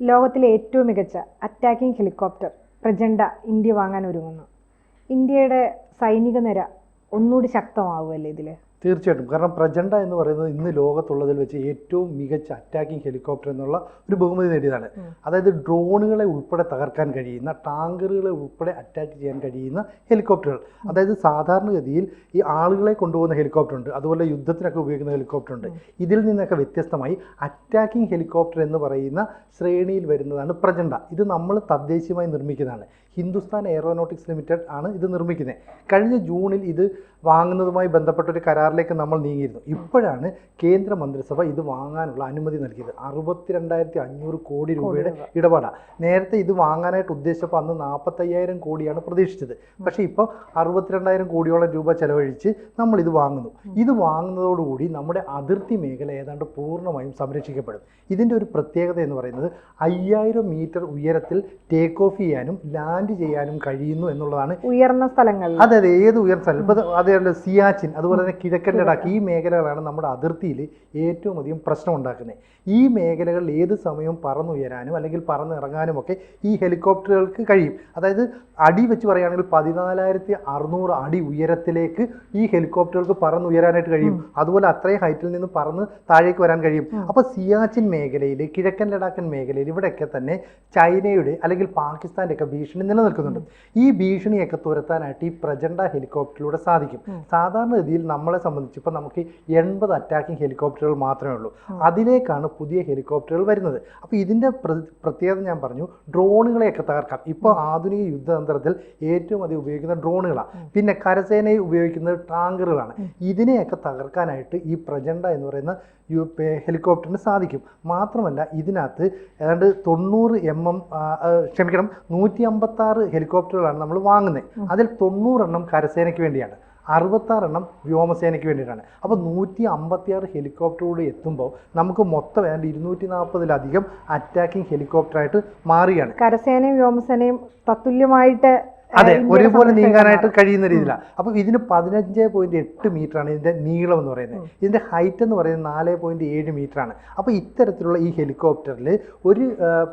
ലോകത്തിലെ ഏറ്റവും മികച്ച അറ്റാക്കിംഗ് ഹെലികോപ്റ്റർ പ്രചണ്ഡ ഇന്ത്യ വാങ്ങാൻ ഒരുങ്ങുന്നു. ഇന്ത്യയുടെ സൈനിക നിര ഒന്നുകൂടി ശക്തമാവുമല്ലേ ഇതിൽ? തീർച്ചയായിട്ടും. കാരണം പ്രചണ്ഡ എന്ന് പറയുന്നത് ഇന്ന് ലോകത്തുള്ളതിൽ വെച്ച് ഏറ്റവും മികച്ച അറ്റാക്കിംഗ് ഹെലികോപ്റ്റർ എന്നുള്ള ഒരു ബഹുമതി നേടിയതാണ്. അതായത് ഡ്രോണുകളെ ഉൾപ്പെടെ തകർക്കാൻ കഴിയുന്ന, ടാങ്കറുകളെ ഉൾപ്പെടെ അറ്റാക്ക് ചെയ്യാൻ കഴിയുന്ന ഹെലികോപ്റ്ററുകൾ. അതായത് സാധാരണഗതിയിൽ ഈ ആളുകളെ കൊണ്ടുപോകുന്ന ഹെലികോപ്റ്റർ ഉണ്ട്, അതുപോലെ യുദ്ധത്തിനൊക്കെ ഉപയോഗിക്കുന്ന ഹെലികോപ്റ്റർ ഉണ്ട്. ഇതിൽ നിന്നൊക്കെ വ്യത്യസ്തമായി അറ്റാക്കിംഗ് ഹെലികോപ്റ്റർ എന്ന് പറയുന്ന ശ്രേണിയിൽ വരുന്നതാണ് പ്രചണ്ഡ. ഇത് നമ്മൾ തദ്ദേശീയമായി നിർമ്മിക്കുന്നതാണ്. ഹിന്ദുസ്ഥാൻ എയറോനോട്ടിക്സ് ലിമിറ്റഡ് ആണ് ഇത് നിർമ്മിക്കുന്നത്. കഴിഞ്ഞ ജൂണിൽ ഇത് വാങ്ങുന്നതുമായി ബന്ധപ്പെട്ടൊരു കരാറിലേക്ക് നമ്മൾ നീങ്ങിയിരുന്നു. ഇപ്പോഴാണ് കേന്ദ്ര മന്ത്രിസഭ ഇത് വാങ്ങാനുള്ള അനുമതി നൽകിയത്. 62,500 കോടി രൂപയുടെ ഇടപാടാണ്. നേരത്തെ ഇത് വാങ്ങാനായിട്ട് ഉദ്ദേശിച്ചപ്പോൾ അന്ന് 45,000 കോടിയാണ് പ്രതീക്ഷിച്ചത്. പക്ഷേ ഇപ്പോൾ 62,000 കോടിയോളം രൂപ ചെലവഴിച്ച് നമ്മൾ ഇത് വാങ്ങുന്നു. ഇത് വാങ്ങുന്നതോടുകൂടി നമ്മുടെ അതിർത്തി മേഖല ഏതാണ്ട് പൂർണ്ണമായും സംരക്ഷിക്കപ്പെടും. ഇതിൻ്റെ ഒരു പ്രത്യേകത എന്ന് പറയുന്നത് 5000 മീറ്റർ ഉയരത്തിൽ ടേക്ക് ഓഫ് ചെയ്യാനും ലാൻഡ് ചെയ്യാനും കഴിയുന്നു എന്നുള്ളതാണ്. ഉയർന്ന സ്ഥലങ്ങളിൽ, അതെ, ഏത് ഉയർന്ന സ്ഥലം, ഇപ്പോൾ അതേപോലെ സിയാച്ചിൻ, അതുപോലെ തന്നെ കിഴക്കൻ ലഡാക്ക്, ഈ മേഖലകളാണ് നമ്മുടെ അതിർത്തിയിൽ ഏറ്റവും അധികം പ്രശ്നം ഉണ്ടാക്കുന്നത്. ഈ മേഖലകളിൽ ഏത് സമയവും പറന്നുയരാനും അല്ലെങ്കിൽ പറന്നിറങ്ങാനും ഒക്കെ ഈ ഹെലികോപ്റ്ററുകൾക്ക് കഴിയും. അതായത് അടി വെച്ച് പറയുകയാണെങ്കിൽ 14,600 അടി ഉയരത്തിലേക്ക് ഈ ഹെലികോപ്റ്ററുകൾക്ക് പറന്നുയരാനായിട്ട് കഴിയും. അതുപോലെ അത്രയും ഹൈറ്റിൽ നിന്ന് പറന്ന് താഴേക്ക് വരാൻ കഴിയും. അപ്പോൾ സിയാച്ചിൻ മേഖലയിൽ, കിഴക്കൻ ലഡാക്കൻ മേഖലയിൽ ഇവിടെയൊക്കെ തന്നെ ചൈനയുടെ അല്ലെങ്കിൽ പാകിസ്ഥാൻ്റെ ഒക്കെ ഭീഷണി നിലനിൽക്കുന്നുണ്ട്. ഈ ഭീഷണിയൊക്കെ തുരത്താനായിട്ട് ഈ പ്രചണ്ഡ ഹെലികോപ്റ്ററിലൂടെ സാധിക്കും. സാധാരണഗതിയിൽ നമ്മളെ സംബന്ധിച്ച് ഇപ്പോൾ നമുക്ക് 80 അറ്റാക്കിംഗ് ഹെലികോപ്റ്ററുകൾ മാത്രമേ ഉള്ളൂ. അതിലേക്കാണ് പുതിയ ഹെലികോപ്റ്ററുകൾ വരുന്നത്. അപ്പോൾ ഇതിൻ്റെ പ്രത്യേകത ഞാൻ പറഞ്ഞു, ഡ്രോണുകളെയൊക്കെ തകർക്കാം. ഇപ്പോൾ ആധുനിക യുദ്ധതന്ത്രത്തിൽ ഏറ്റവും അധികം ഉപയോഗിക്കുന്ന ഡ്രോണുകളാണ്. പിന്നെ കരസേനയിൽ ഉപയോഗിക്കുന്നത് ടാങ്കറുകളാണ്. ഇതിനെയൊക്കെ തകർക്കാനായിട്ട് ഈ പ്രചണ്ഡ എന്ന് പറയുന്ന ഹെലികോപ്റ്ററിന് സാധിക്കും. മാത്രമല്ല ഇതിനകത്ത് ഏതാണ്ട് 156 ഹെലികോപ്റ്ററുകളാണ് നമ്മൾ വാങ്ങുന്നത്. അതിൽ 90 എണ്ണം കരസേനയ്ക്ക് വേണ്ടിയാണ്, 66 എണ്ണം വ്യോമസേനയ്ക്ക് വേണ്ടിയിട്ടാണ്. അപ്പോൾ 156 ഹെലികോപ്റ്ററുകൂടി എത്തുമ്പോൾ നമുക്ക് മൊത്തം ഏതാണ്ട് 240-ലധികം അറ്റാക്കിംഗ് ഹെലികോപ്റ്ററായിട്ട് മാറുകയാണ്. കരസേനയും വ്യോമസേനയും തത്തുല്യമായിട്ട്, അതെ, ഒരുപോലെ നീങ്ങാനായിട്ട് കഴിയുന്ന രീതിയിലാണ്. അപ്പോൾ ഇതിന് 15.8 മീറ്ററാണ് ഇതിൻ്റെ നീളം എന്ന് പറയുന്നത്. ഇതിൻ്റെ ഹൈറ്റ് എന്ന് പറയുന്നത് 4.7 മീറ്ററാണ്. അപ്പോൾ ഇത്തരത്തിലുള്ള ഈ ഹെലികോപ്റ്ററിൽ ഒരു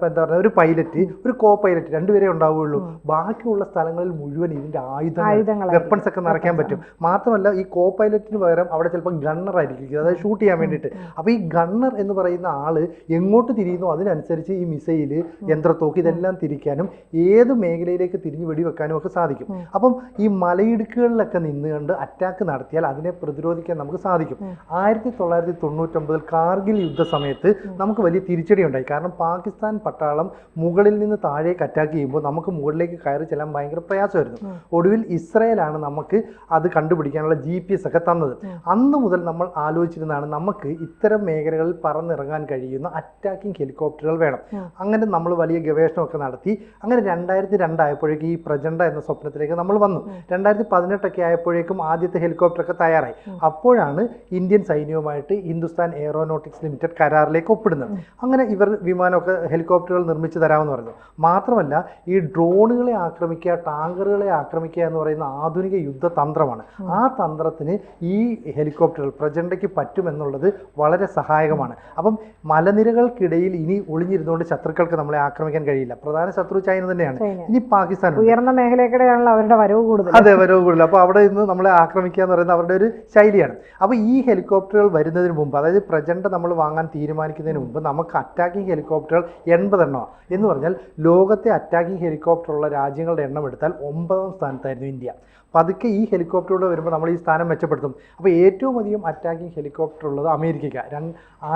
എന്താ പറയുക, ഒരു പൈലറ്റ്, ഒരു കോ പൈലറ്റ്, രണ്ടുപേരെ ഉണ്ടാവുകയുള്ളൂ. ബാക്കിയുള്ള സ്ഥലങ്ങളിൽ മുഴുവൻ ഇതിൻ്റെ ആയുധങ്ങൾ, വെപ്പൺസ് ഒക്കെ നിറയ്ക്കാൻ പറ്റും. മാത്രമല്ല ഈ കോ പൈലറ്റിന് പകരം അവിടെ ചിലപ്പോൾ ഗണ്ണർ ആയിരിക്കും, അതായത് ഷൂട്ട് ചെയ്യാൻ വേണ്ടിയിട്ട്. അപ്പോൾ ഈ ഗണ്ണർ എന്ന് പറയുന്ന ആള് എങ്ങോട്ട് തിരിയുന്നു അതിനനുസരിച്ച് ഈ മിസൈല്, യന്ത്രത്തോക്ക് ഇതെല്ലാം തിരിക്കാനും ഏത് മേഖലയിലേക്ക് തിരിഞ്ഞ് വെടിവെക്കാനും ഒക്കെ സാധിക്കും. അപ്പം ഈ മലയിടുക്കുകളിലൊക്കെ നിന്നുകൊണ്ട് അറ്റാക്ക് നടത്തിയാൽ അതിനെ പ്രതിരോധിക്കാൻ നമുക്ക് സാധിക്കും. 1999 കാർഗിൽ യുദ്ധ സമയത്ത് നമുക്ക് വലിയ തിരിച്ചടി ഉണ്ടായി. കാരണം പാകിസ്ഥാൻ പട്ടാളം മുകളിൽ നിന്ന് താഴേക്ക് അറ്റാക്ക് ചെയ്യുമ്പോൾ നമുക്ക് മുകളിലേക്ക് കയറി ചെല്ലാൻ ഭയങ്കര പ്രയാസമായിരുന്നു. ഒടുവിൽ ഇസ്രായേലാണ് നമുക്ക് അത് കണ്ടുപിടിക്കാനുള്ള GPS ഒക്കെ തന്നത്. അന്ന് മുതൽ നമ്മൾ ആലോചിച്ചിരുന്നതാണ് നമുക്ക് ഇത്തരം മേഖലകളിൽ പറന്നിറങ്ങാൻ കഴിയുന്ന അറ്റാക്കിംഗ് ഹെലികോപ്റ്ററുകൾ വേണം. അങ്ങനെ നമ്മൾ വലിയ ഗവേഷണമൊക്കെ നടത്തി. അങ്ങനെ 2002 ആയപ്പോഴേക്കും ഈ പ്രചണ്ഡ എന്ന സ്വപ്നത്തിലേക്ക് നമ്മൾ വന്നു. 2018 ആയപ്പോഴേക്കും ആദ്യത്തെ ഹെലികോപ്റ്ററൊക്കെ തയ്യാറായി. അപ്പോഴാണ് ഇന്ത്യൻ സൈന്യവുമായിട്ട് ഹിന്ദുസ്ഥാൻ എയറോനോട്ടിക്സ് ലിമിറ്റഡ് കരാറിലേക്ക് ഒപ്പിടുന്നത്. അങ്ങനെ ഇവർ വിമാനമൊക്കെ, ഹെലികോപ്റ്ററുകൾ നിർമ്മിച്ച് തരാമെന്ന് പറഞ്ഞു. മാത്രമല്ല ഈ ഡ്രോണുകളെ ആക്രമിക്കുക, ടാങ്കറുകളെ ആക്രമിക്കുക എന്ന് പറയുന്ന ആധുനിക യുദ്ധതന്ത്രമാണ്. ആ തന്ത്രത്തിന് ഈ ഹെലികോപ്റ്ററുകൾ പ്രചണ്ഡയ്ക്ക് പറ്റുമെന്നുള്ളത് വളരെ സഹായകമാണ്. അപ്പം മലനിരകൾക്കിടയിൽ ഇനി ഒളിഞ്ഞിരുന്നുകൊണ്ട് ശത്രുക്കൾക്ക് നമ്മളെ ആക്രമിക്കാൻ കഴിയില്ല. പ്രധാന ശത്രു ചൈന തന്നെയാണ്. ഇനി പാകിസ്ഥാൻ, ഉയർന്ന മേഖലയിലൂടെയാണല്ലോ അവരുടെ വരവ് കൂടുതൽ. അതെ, വരവ് കൂടുതൽ. അപ്പോൾ അവിടെ നിന്ന് നമ്മളെ ആക്രമിക്കുക എന്ന് പറയുന്നത് അവരുടെ ഒരു ശൈലിയാണ്. അപ്പോൾ ഈ ഹെലികോപ്റ്ററുകൾ വരുന്നതിന് മുമ്പ്, അതായത് പ്രചണ്ഡ നമ്മൾ വാങ്ങാൻ തീരുമാനിക്കുന്നതിന് മുമ്പ് നമുക്ക് അറ്റാക്കിംഗ് ഹെലികോപ്റ്ററുകൾ 80 എണ്ണമാണ്. എന്ന് പറഞ്ഞാൽ ലോകത്തെ അറ്റാക്കിംഗ് ഹെലികോപ്റ്ററുള്ള രാജ്യങ്ങളുടെ എണ്ണം എടുത്താൽ 9ാം സ്ഥാനത്തായിരുന്നു ഇന്ത്യ. പതുക്കെ ഈ ഹെലികോപ്റ്ററോട് വരുമ്പോൾ നമ്മൾ ഈ സ്ഥാനം മെച്ചപ്പെടുത്തും. അപ്പോൾ ഏറ്റവും അധികം അറ്റാക്കിംഗ് ഹെലികോപ്റ്റർ ഉള്ളത് അമേരിക്കയ്ക്ക്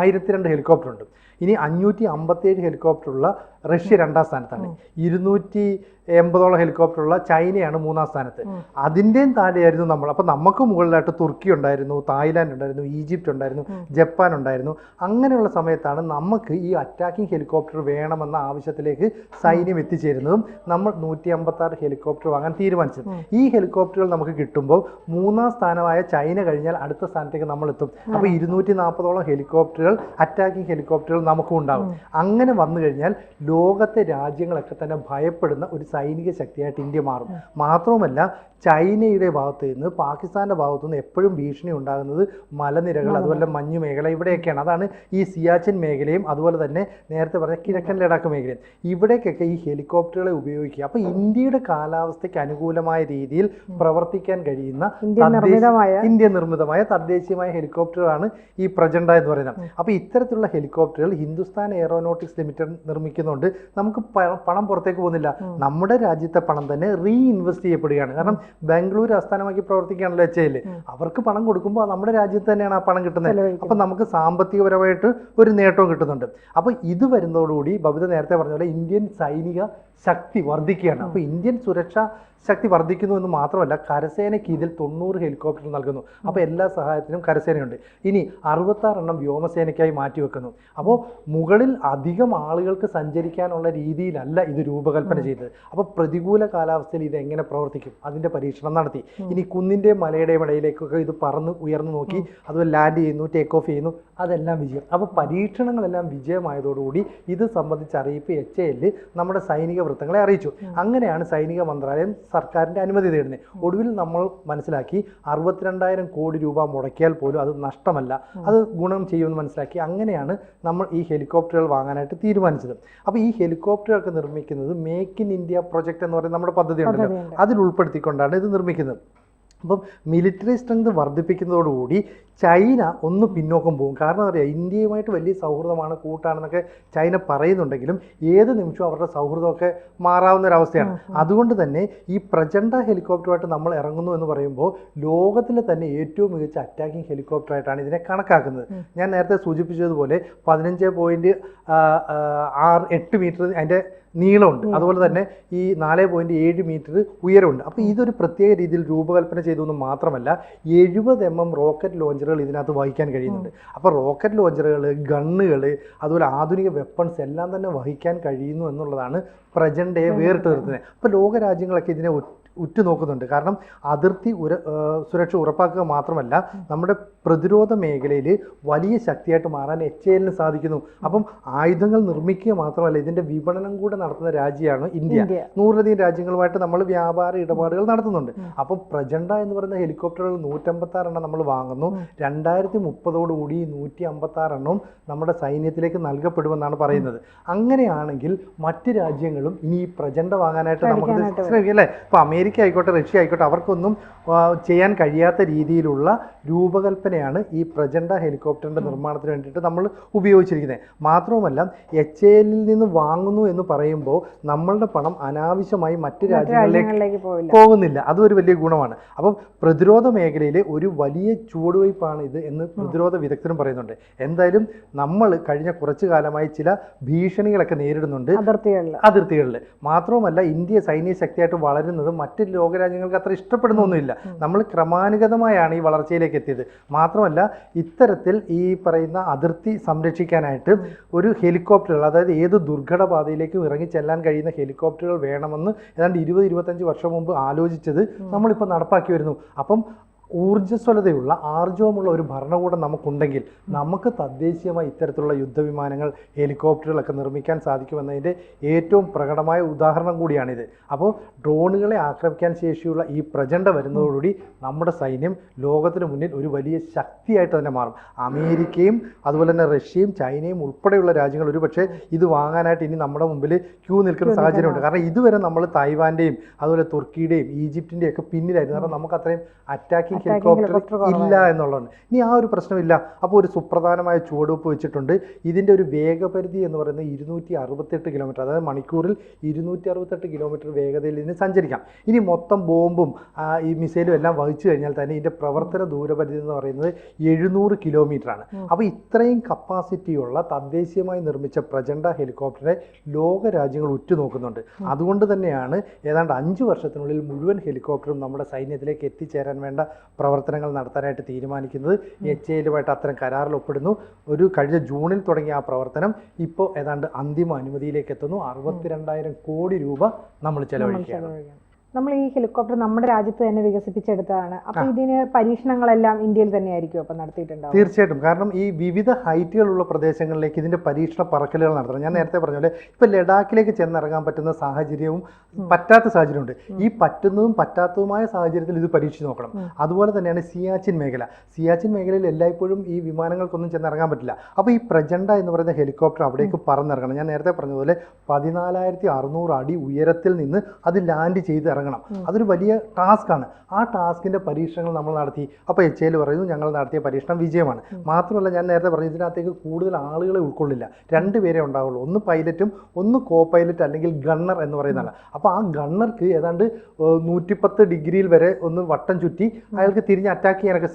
1002 ഹെലികോപ്റ്റർ ഉണ്ട്. ഇനി 557 ഹെലികോപ്റ്ററുള്ള റഷ്യ 2ാം സ്ഥാനത്താണ്. 280ഓളം ഹെലികോപ്റ്ററുള്ള ചൈനയാണ് 3ാം സ്ഥാനത്ത്. അതിൻ്റെയും താഴെയായിരുന്നു നമ്മൾ. അപ്പോൾ നമുക്ക് മുകളിലായിട്ട് തുർക്കി ഉണ്ടായിരുന്നു, തായ്ലാൻഡ് ഉണ്ടായിരുന്നു, ഈജിപ്റ്റ് ഉണ്ടായിരുന്നു, ജപ്പാൻ ഉണ്ടായിരുന്നു. അങ്ങനെയുള്ള സമയത്താണ് നമുക്ക് ഈ അറ്റാക്കിംഗ് ഹെലികോപ്റ്റർ വേണമെന്ന ആവശ്യത്തിലേക്ക് സൈന്യം എത്തിച്ചേരുന്നതും നമ്മൾ 156 ഹെലികോപ്റ്റർ വാങ്ങാൻ തീരുമാനിച്ചത്. ഈ ഹെലികോപ്റ്ററുകൾ നമുക്ക് കിട്ടുമ്പോൾ 3ാം സ്ഥാനമായ ചൈന കഴിഞ്ഞാൽ അടുത്ത സ്ഥാനത്തേക്ക് നമ്മൾ എത്തും. അപ്പോൾ 240ഓളം ഹെലികോപ്റ്ററുകൾ, അറ്റാക്കിംഗ് ഹെലികോപ്റ്ററുകൾ നമുക്കും ഉണ്ടാകും. അങ്ങനെ വന്നു കഴിഞ്ഞാൽ ലോകത്തെ രാജ്യങ്ങളൊക്കെ തന്നെ ഭയപ്പെടുന്ന ഒരു സൈനിക ശക്തിയായിട്ട് ഇന്ത്യ മാറും. മാത്രവുമല്ല ചൈനയുടെ ഭാഗത്ത് നിന്ന് പാകിസ്ഥാൻ്റെ ഭാഗത്തു നിന്ന് എപ്പോഴും ഭീഷണി ഉണ്ടാകുന്നത് മലനിരകൾ, അതുപോലെ മഞ്ഞു മേഖല ഇവിടെയൊക്കെയാണ്. അതാണ് ഈ സിയാച്ചിൻ മേഖലയും അതുപോലെ തന്നെ നേരത്തെ പറഞ്ഞ കിഴക്കൻ ലഡാക്ക് മേഖലയും. ഇവിടേക്കൊക്കെ ഈ ഹെലികോപ്റ്ററുകളെ ഉപയോഗിക്കുക. അപ്പോൾ ഇന്ത്യയുടെ കാലാവസ്ഥയ്ക്ക് അനുകൂലമായ രീതിയിൽ പ്രവർത്തിക്കാൻ കഴിയുന്ന ഇന്ത്യ നിർമ്മിതമായ തദ്ദേശീയമായ ഹെലികോപ്റ്ററുകളാണ് ഈ പ്രചണ്ഡ എന്ന് പറയുന്നത്. അപ്പോൾ ഇത്തരത്തിലുള്ള ഹെലികോപ്റ്ററുകൾ ഹിന്ദുസ്ഥാൻ എയറോനോട്ടിക്സ് ലിമിറ്റഡ് നിർമ്മിക്കുന്നുണ്ട്. നമുക്ക് പണം പുറത്തേക്ക് പോകുന്നില്ല, നമ്മുടെ രാജ്യത്തെ പണം തന്നെ റീഇൻവെസ്റ്റ് ചെയ്യപ്പെടുകയാണ്. കാരണം ബാംഗ്ലൂർ ആസ്ഥാനമാക്കി പ്രവർത്തിക്കുകയാണല്ലോ HAL. അവർക്ക് പണം കൊടുക്കുമ്പോൾ നമ്മുടെ രാജ്യത്ത് തന്നെയാണ് ആ പണം കിട്ടുന്നത്. അപ്പം നമുക്ക് സാമ്പത്തികപരമായിട്ട് ഒരു നേട്ടവും കിട്ടുന്നുണ്ട്. അപ്പോൾ ഇത് വരുന്നതോടുകൂടി ബബിത നേരത്തെ പറഞ്ഞ പോലെ ഇന്ത്യൻ സൈനിക ശക്തി വർദ്ധിക്കുകയാണ്. അപ്പോൾ ഇന്ത്യൻ സുരക്ഷാ ശക്തി വർദ്ധിക്കുന്നു എന്ന് മാത്രമല്ല, കരസേനയ്ക്ക് ഇതിൽ 90 ഹെലികോപ്റ്റർ നൽകുന്നു. അപ്പോൾ എല്ലാ സഹായത്തിനും കരസേനയുണ്ട്. ഇനി 66 എണ്ണം വ്യോമസേനയ്ക്കായി മാറ്റിവെക്കുന്നു. അപ്പോൾ മുകളിൽ അധികം ആളുകൾക്ക് സഞ്ചരിക്കാനുള്ള രീതിയിലല്ല ഇത് രൂപകൽപ്പന ചെയ്തത്. അപ്പോൾ പ്രതികൂല കാലാവസ്ഥയിൽ ഇത് എങ്ങനെ പ്രവർത്തിക്കും, അതിൻ്റെ പരീക്ഷണം നടത്തി. ഇനി കുന്നിൻ്റെയും മലയുടെയും ഇടയിലേക്കൊക്കെ ഇത് പറന്ന് ഉയർന്നു നോക്കി, അതുപോലെ ലാൻഡ് ചെയ്യുന്നു, ടേക്ക് ഓഫ് ചെയ്യുന്നു, അതെല്ലാം വിജയം. അപ്പോൾ പരീക്ഷണങ്ങളെല്ലാം വിജയമായതോടുകൂടി ഇത് സംബന്ധിച്ച് അറിയിപ്പ് HAL നമ്മുടെ സൈനിക വൃത്തങ്ങളെ അറിയിച്ചു. അങ്ങനെയാണ് സൈനിക മന്ത്രാലയം സർക്കാരിൻ്റെ അനുമതി തേടുന്നത്. ഒടുവിൽ നമ്മൾ മനസ്സിലാക്കി 62,000 കോടി രൂപ മുടക്കിയാൽ പോലും അത് നഷ്ടമല്ല, അത് ഗുണം ചെയ്യുമെന്ന് മനസ്സിലാക്കി. അങ്ങനെയാണ് നമ്മൾ ഈ ഹെലികോപ്റ്ററുകൾ വാങ്ങാനായിട്ട് തീരുമാനിച്ചത്. അപ്പോൾ ഈ ഹെലികോപ്റ്ററുകളൊക്കെ നിർമ്മിക്കുന്നത് മേക്ക് ഇൻ ഇന്ത്യ പ്രൊജക്റ്റ് എന്ന് പറയുന്ന നമ്മുടെ പദ്ധതി ഉണ്ടല്ലോ, അതിൽ ഉൾപ്പെടുത്തിക്കൊണ്ടാണ് ഇത് നിർമ്മിക്കുന്നത്. അപ്പം മിലിറ്ററി സ്ട്രെങ്ത് വർദ്ധിപ്പിക്കുന്നതോടുകൂടി ചൈന ഒന്ന് പിന്നോക്കം പോകും. കാരണം അറിയാം, ഇന്ത്യയുമായിട്ട് വലിയ സൗഹൃദമാണ്, കൂട്ടാണെന്നൊക്കെ ചൈന പറയുന്നുണ്ടെങ്കിലും ഏത് നിമിഷവും അവരുടെ സൗഹൃദമൊക്കെ മാറാവുന്ന ഒരവസ്ഥയാണ്. അതുകൊണ്ട് തന്നെ ഈ പ്രചണ്ഡ ഹെലികോപ്റ്ററുമായിട്ട് നമ്മൾ ഇറങ്ങുന്നു എന്ന് പറയുമ്പോൾ ലോകത്തിലെ തന്നെ ഏറ്റവും മികച്ച അറ്റാക്കിംഗ് ഹെലികോപ്റ്ററായിട്ടാണ് ഇതിനെ കണക്കാക്കുന്നത്. ഞാൻ നേരത്തെ സൂചിപ്പിച്ചതുപോലെ 15.8 മീറ്റർ അതിൻ്റെ നീളമുണ്ട്, അതുപോലെ തന്നെ ഈ 4.7 മീറ്റർ ഉയരമുണ്ട്. അപ്പോൾ ഇതൊരു പ്രത്യേക രീതിയിൽ രൂപകൽപ്പന ചെയ്തു എന്ന് മാത്രമല്ല 70 mm റോക്കറ്റ് ലോഞ്ചറുകൾ ഇതിനകത്ത് വഹിക്കാൻ കഴിയുന്നുണ്ട്. അപ്പോൾ റോക്കറ്റ് ലോഞ്ചറുകൾ, ഗണ്ണുകൾ, അതുപോലെ ആധുനിക വെപ്പൺസ് എല്ലാം തന്നെ വഹിക്കാൻ കഴിയുന്നു എന്നുള്ളതാണ് പ്രചണ്ഡയെ വേറിട്ട് നിർത്തുന്നത്. അപ്പോൾ ലോകരാജ്യങ്ങളൊക്കെ ഇതിനെ ഉറ്റുനോക്കുന്നുണ്ട്. കാരണം അതിർത്തി സുരക്ഷ ഉറപ്പാക്കുക മാത്രമല്ല, നമ്മുടെ പ്രതിരോധ മേഖലയിൽ വലിയ ശക്തിയായിട്ട് മാറാൻ HAL സാധിക്കുന്നു. അപ്പം ആയുധങ്ങൾ നിർമ്മിക്കുക മാത്രമല്ല, ഇതിൻ്റെ വിപണനം കൂടെ നടത്തുന്ന രാജ്യമാണ് ഇന്ത്യ. 100ലധികം രാജ്യങ്ങളുമായിട്ട് നമ്മൾ വ്യാപാര ഇടപാടുകൾ നടത്തുന്നുണ്ട്. അപ്പം പ്രചണ്ഡ എന്ന് പറയുന്ന ഹെലികോപ്റ്ററുകൾ 156 എണ്ണം നമ്മൾ വാങ്ങുന്നു. 2030 156 എണ്ണവും നമ്മുടെ സൈന്യത്തിലേക്ക് നൽകപ്പെടുമെന്നാണ് പറയുന്നത്. അങ്ങനെയാണെങ്കിൽ മറ്റ് രാജ്യങ്ങളും ഇനി ഈ പ്രചണ്ഡ വാങ്ങാനായിട്ട് നമുക്ക് ശ്രമിക്കും അല്ലേ? ഇപ്പോൾ അമേരിക്ക ആയിക്കോട്ടെ, റഷ്യ ആയിക്കോട്ടെ, അവർക്കൊന്നും ചെയ്യാൻ കഴിയാത്ത രീതിയിലുള്ള രൂപകൽപ്പനയാണ് ഈ പ്രചണ്ഡ ഹെലികോപ്റ്ററിൻ്റെ നിർമ്മാണത്തിന് വേണ്ടിയിട്ട് നമ്മൾ ഉപയോഗിച്ചിരിക്കുന്നത്. മാത്രവുമല്ല HAL നിന്ന് വാങ്ങുന്നു എന്ന് പറയുമ്പോൾ നമ്മളുടെ പണം അനാവശ്യമായി മറ്റ് രാജ്യങ്ങളിലേക്ക് പോകുന്നില്ല. അതും ഒരു വലിയ ഗുണമാണ്. അപ്പം പ്രതിരോധ മേഖലയിലെ ഒരു വലിയ ചുവടുവയ്പ്പാണ് ഇത് എന്ന് പ്രതിരോധ വിദഗ്ധരും പറയുന്നുണ്ട്. എന്തായാലും നമ്മൾ കഴിഞ്ഞ കുറച്ചു കാലമായി ചില ഭീഷണികളൊക്കെ നേരിടുന്നുണ്ട് അതിർത്തികളിൽ. മാത്രവുമല്ല ഇന്ത്യ സൈനിക ശക്തിയായിട്ട് വളരുന്നത് മറ്റ് ലോകരാജ്യങ്ങൾക്ക് അത്ര ഇഷ്ടപ്പെടുന്നൊന്നുമില്ല. നമ്മൾ ക്രമാനുഗതമായാണ് ഈ വളർച്ചയിലേക്ക് എത്തിയത്. മാത്രമല്ല ഇത്തരത്തിൽ ഈ പറയുന്ന അതിർത്തി സംരക്ഷിക്കാനായിട്ട് ഒരു ഹെലികോപ്റ്ററുകൾ, അതായത് ഏത് ദുർഘടപാതയിലേക്കും ഇറങ്ങി ചെല്ലാൻ കഴിയുന്ന ഹെലികോപ്റ്ററുകൾ വേണമെന്ന് ഏതാണ്ട് 20-25 വർഷം മുമ്പ് ആലോചിച്ചത് നമ്മളിപ്പോൾ നടപ്പാക്കി വരുന്നു. അപ്പം ഊർജ്ജസ്വലതയുള്ള ആർജവമുള്ള ഒരു ഭരണകൂടം നമുക്കുണ്ടെങ്കിൽ നമുക്ക് തദ്ദേശീയമായി ഇത്തരത്തിലുള്ള യുദ്ധവിമാനങ്ങൾ, ഹെലികോപ്റ്ററുകളൊക്കെ നിർമ്മിക്കാൻ സാധിക്കുമെന്നതിൻ്റെ ഏറ്റവും പ്രകടമായ ഉദാഹരണം കൂടിയാണിത്. അപ്പോൾ ഡ്രോണുകളെ ആക്രമിക്കാൻ ശേഷിയുള്ള ഈ പ്രചണ്ഡ വരുന്നതോടുകൂടി നമ്മുടെ സൈന്യം ലോകത്തിന് മുന്നിൽ ഒരു വലിയ ശക്തിയായിട്ട് തന്നെ മാറും. അമേരിക്കയും അതുപോലെ തന്നെ റഷ്യയും ചൈനയും ഉൾപ്പെടെയുള്ള രാജ്യങ്ങൾ ഒരു പക്ഷേ ഇത് വാങ്ങാനായിട്ട് ഇനി നമ്മുടെ മുമ്പിൽ ക്യൂ നിൽക്കുന്ന സാഹചര്യമുണ്ട്. കാരണം ഇതുവരെ നമ്മൾ തായ്വാൻ്റെയും അതുപോലെ തുർക്കിയുടെയും ഈജിപ്തിൻ്റെയും ഒക്കെ പിന്നിലായിരുന്നു. കാരണം നമുക്ക് അത്രയും അറ്റാക്കിംഗ് ഹെലികോപ്റ്റർ ഇല്ല എന്നുള്ളതാണ്. ഇനി ആ ഒരു പ്രശ്നമില്ല. അപ്പോൾ ഒരു സുപ്രധാനമായ ചുവടുവെപ്പ് വെച്ചിട്ടുണ്ട്. ഇതിൻ്റെ ഒരു വേഗപരിധി എന്ന് പറയുന്നത് 268 കിലോമീറ്റർ, അതായത് മണിക്കൂറിൽ 268 കിലോമീറ്റർ വേഗതയിൽ ഇതിന് സഞ്ചരിക്കാം. ഇനി മൊത്തം ബോംബും ഈ മിസൈലും എല്ലാം വഹിച്ചു കഴിഞ്ഞാൽ തന്നെ ഇതിൻ്റെ പ്രവർത്തന ദൂരപരിധി എന്ന് പറയുന്നത് 700 കിലോമീറ്ററാണ്. അപ്പോൾ ഇത്രയും കപ്പാസിറ്റിയുള്ള തദ്ദേശീയമായി നിർമ്മിച്ച പ്രചണ്ഡ ഹെലികോപ്റ്ററെ ലോക രാജ്യങ്ങൾ ഉറ്റുനോക്കുന്നുണ്ട്. അതുകൊണ്ട് തന്നെയാണ് ഏതാണ്ട് 5 വർഷത്തിനുള്ളിൽ മുഴുവൻ ഹെലികോപ്റ്ററും നമ്മുടെ സൈന്യത്തിലേക്ക് എത്തിച്ചേരാൻ വേണ്ട പ്രവർത്തനങ്ങൾ നടത്താനായിട്ട് തീരുമാനിക്കുന്നത്. HAL-യുമായിട്ട് അത്തരം കരാറിൽ ഒപ്പിടുന്നു. കഴിഞ്ഞ ജൂണിൽ തുടങ്ങിയ ആ പ്രവർത്തനം ഇപ്പോൾ ഏതാണ്ട് അന്തിമ അനുമതിയിലേക്ക് എത്തുന്നു. 62,000 കോടി രൂപ നമ്മൾ ചെലവഴിക്കുകയാണ്. നമ്മൾ ഈ ഹെലികോപ്റ്റർ നമ്മുടെ രാജ്യത്ത് തന്നെ വികസിപ്പിച്ചെടുത്തതാണ്. അപ്പൊ ഇതിന് പരീക്ഷണങ്ങളെല്ലാം ഇന്ത്യയിൽ തന്നെ ആയിരിക്കും അപ്പൊ നടത്തിയിട്ടുണ്ടാവും? തീർച്ചയായിട്ടും. കാരണം ഈ വിവിധ ഹൈറ്റുകളുള്ള പ്രദേശങ്ങളിലേക്ക് ഇതിന്റെ പരീക്ഷണ പറക്കലുകൾ നടത്തണം. ഞാൻ നേരത്തെ പറഞ്ഞ പോലെ ഇപ്പൊ ലഡാക്കിലേക്ക് ചെന്നിറങ്ങാൻ പറ്റുന്ന സാഹചര്യവും പറ്റാത്ത സാഹചര്യമുണ്ട്. ഈ പറ്റുന്നതും പറ്റാത്തതുമായ സാഹചര്യത്തിൽ ഇത് പരീക്ഷിച്ച് നോക്കണം. അതുപോലെ തന്നെയാണ് സിയാച്ചിൻ മേഖല. സിയാച്ചിൻ മേഖലയിൽ എല്ലായ്പ്പോഴും ഈ വിമാനങ്ങൾക്കൊന്നും ചെന്നിറങ്ങാൻ പറ്റില്ല. അപ്പോൾ ഈ പ്രചണ്ഡ എന്ന് പറയുന്ന ഹെലികോപ്റ്റർ അവിടേക്ക് പറന്നിറങ്ങണം. ഞാൻ നേരത്തെ പറഞ്ഞതുപോലെ 14,600 അടി ഉയരത്തിൽ നിന്ന് അത് ലാൻഡ് ചെയ്ത് ഇറങ്ങണം. അതൊരു വലിയ ടാസ്ക്കാണ്. ആ ടാസ്കിന്റെ പരീക്ഷണങ്ങൾ നമ്മൾ നടത്തി. അപ്പോൾ HAL പറയുന്നു ഞങ്ങൾ നടത്തിയ പരീക്ഷണം വിജയമാണ്. മാത്രമല്ല ഞാൻ നേരത്തെ പറഞ്ഞു ഇതിനകത്തേക്ക് കൂടുതൽ ആളുകളെ ഉൾക്കൊള്ളില്ല. 2 പേരെ ഉണ്ടാവുള്ളൂ. ഒന്ന് പൈലറ്റും ഒന്ന് കോ പൈലറ്റ് അല്ലെങ്കിൽ ഗണ്ണർ എന്ന് പറയുന്നതാണ്. അപ്പോൾ ആ ഗണ്ണർക്ക് ഏതാണ്ട് 110 ഡിഗ്രിയിൽ വരെ ഒന്ന് വട്ടം ചുറ്റി അയാൾക്ക് തിരിഞ്ഞ് അറ്റാക്ക് ചെയ്യാനൊക്കെ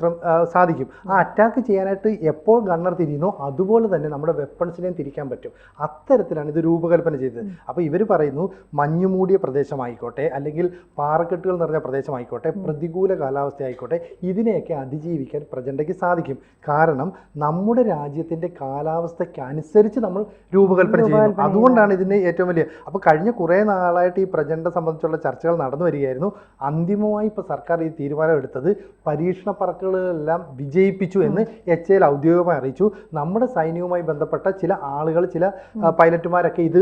സാധിക്കും. ആ അറ്റാക്ക് ചെയ്യാനായിട്ട് എപ്പോൾ ഗണ്ണർ തിരിയുന്നോ അതുപോലെ തന്നെ നമ്മുടെ വെപ്പൺസിനെയും തിരിക്കാൻ പറ്റും. അത്തരത്തിലാണ് ഇത് രൂപകൽപ്പന ചെയ്തത്. അപ്പോൾ ഇവർ പറയുന്നു മഞ്ഞുമൂടിയ പ്രദേശമായിക്കോട്ടെ അല്ലെങ്കിൽ പാറക്കെട്ടുകൾ നിറഞ്ഞ പ്രദേശമായിക്കോട്ടെ പ്രതികൂല കാലാവസ്ഥ ആയിക്കോട്ടെ ഇതിനെയൊക്കെ അതിജീവിക്കാൻ പ്രചണ്ഡയ്ക്ക് സാധിക്കും. കാരണം നമ്മുടെ രാജ്യത്തിൻ്റെ കാലാവസ്ഥയ്ക്കനുസരിച്ച് നമ്മൾ രൂപകൽപ്പന ചെയ്യുന്നു. അതുകൊണ്ടാണ് ഇതിന് ഏറ്റവും വലിയ. അപ്പോൾ കഴിഞ്ഞ കുറേ നാളായിട്ട് ഈ പ്രചണ്ഡ സംബന്ധിച്ചുള്ള ചർച്ചകൾ നടന്നു വരികയായിരുന്നു. അന്തിമമായി ഇപ്പോൾ സർക്കാർ ഈ തീരുമാനം എടുത്തത് പരീക്ഷണ പറക്കലുകളെല്ലാം വിജയിപ്പിച്ചു എന്ന് HAL ഔദ്യോഗികമായി അറിയിച്ചു. നമ്മുടെ സൈന്യവുമായി ബന്ധപ്പെട്ട ചില ആളുകൾ ചില പൈലറ്റുമാരൊക്കെ ഇത്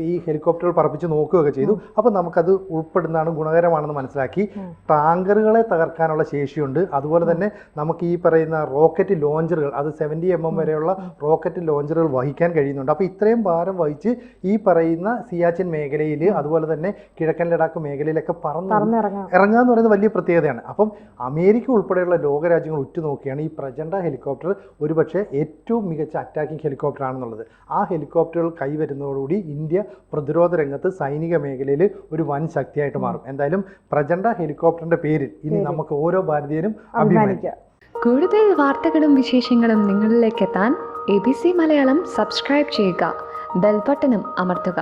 ഈ ഹെലികോപ്റ്ററുകൾ പറപ്പിച്ച് നോക്കുകയൊക്കെ ചെയ്തു. അപ്പോൾ നമുക്കത് ഉൾപ്പെടുന്നതാണ് ഗുണകരമാണെന്ന് മനസ്സിലാക്കി. ടാങ്കറുകളെ തകർക്കാനുള്ള ശേഷിയുണ്ട്. അതുപോലെ തന്നെ നമുക്ക് ഈ പറയുന്ന റോക്കറ്റ് ലോഞ്ചറുകൾ അത് 70 mm വരെയുള്ള റോക്കറ്റ് ലോഞ്ചറുകൾ വഹിക്കാൻ കഴിയുന്നുണ്ട്. അപ്പോൾ ഇത്രയും ഭാരം വഹിച്ച് ഈ പറയുന്ന സിയാച്ചിൻ മേഖലയിൽ അതുപോലെ തന്നെ കിഴക്കൻ ലഡാക്ക് മേഖലയിലൊക്കെ ഇറങ്ങുക എന്ന് പറയുന്നത് വലിയ പ്രത്യേകതയാണ്. അപ്പം അമേരിക്ക ഉൾപ്പെടെയുള്ള ലോകരാജ്യങ്ങൾ ഉറ്റുനോക്കിയാണ് ഈ പ്രചണ്ഡ ഹെലികോപ്റ്റർ ഒരുപക്ഷെ ഏറ്റവും മികച്ച അറ്റാക്കിംഗ് ഹെലികോപ്റ്റർ ആണെന്നുള്ളത്. ആ ഹെലികോപ്റ്ററുകൾ കൈവരുന്നതോടുകൂടി ഇന്ത്യ പ്രതിരോധ രംഗത്ത് സൈനിക മേഖലയിൽ ഒരു വൻ ശക്തിയായിട്ട് മാറും. എന്തായാലും പ്രചണ്ഡ ഹെലികോപ്റ്ററിന്റെ പേരിൽ ഇനി നമുക്ക് ഓരോ ഭാരതീയനും അഭിമാനിക്കാം. കൂടുതൽ വാർത്തകളും വിശേഷങ്ങളും നിങ്ങളിലേക്ക് എത്താൻ ABC മലയാളം സബ്സ്ക്രൈബ് ചെയ്യുക, ബെൽ ബട്ടണും അമർത്തുക.